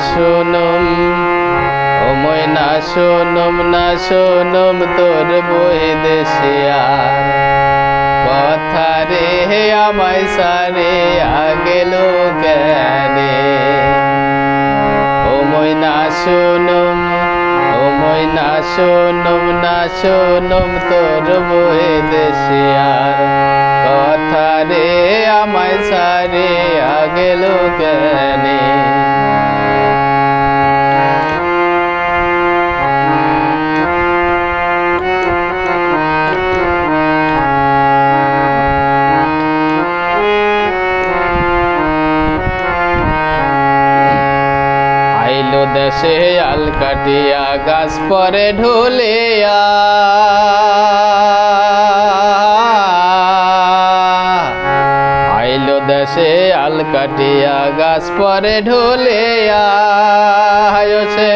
শুনুম ও ময়না শুনুম না শুনুম তোর বৈদেশিয়ার কথা রে আমায় সারে আগেল কেনে ও ময়না শুনুম ও ময়না শুনুম না শুনুম তোর বৈদেশিয়ার কথা রে আমায় সারে আগেল কেনে দেশে আল কাটিয়া গাছ পরে ঢুলিয়া আইলো দেশে আল কাটিয়া গাছ পরে ঢুলিয়া সে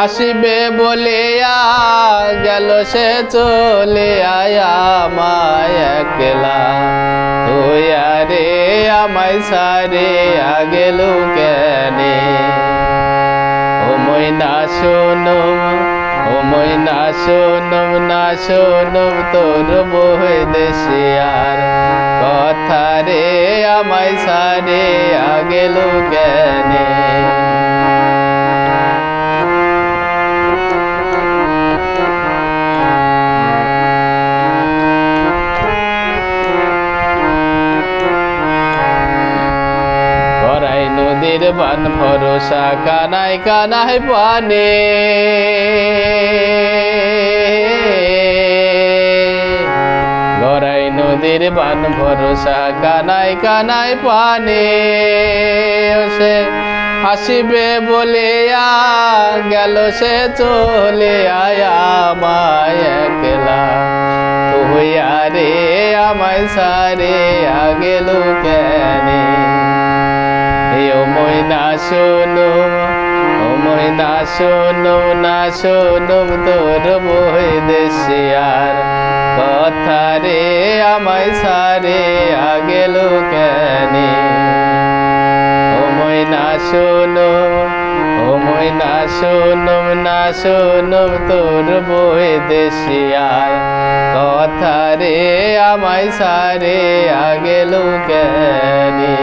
আসিবে বলিয়া গেল সে চলে আয়া আমায় একলা তুই আরে আমায় সারে আগেল কেনে ও ময়না শুনুম ও ময়না শুনুম না শুনুম তোর বৈদেশিয়ার কথা রে আমায় সারে আগেল কেনে নদীর বান ভরসা কানাই কানাই পানে গড়াই নদীর বান ভরসা কানাই কানাই পানে সে আসিবে বলিয়া গেল সে চলে আয়া আমায় একলা তুই আরে আমায় সারে আগেল কেনে ও ময়না শুনুম ও ময়না শুনুম না শুনুম তোর বৈদেশিয়ার কথা রে আমায় সারে আগেল কেনে ও ময়না শুনুম ও ময়না শুনুম না শুনুম তোর বৈদেশিয়ার কথা রে আমায় সারে আগেল কেনে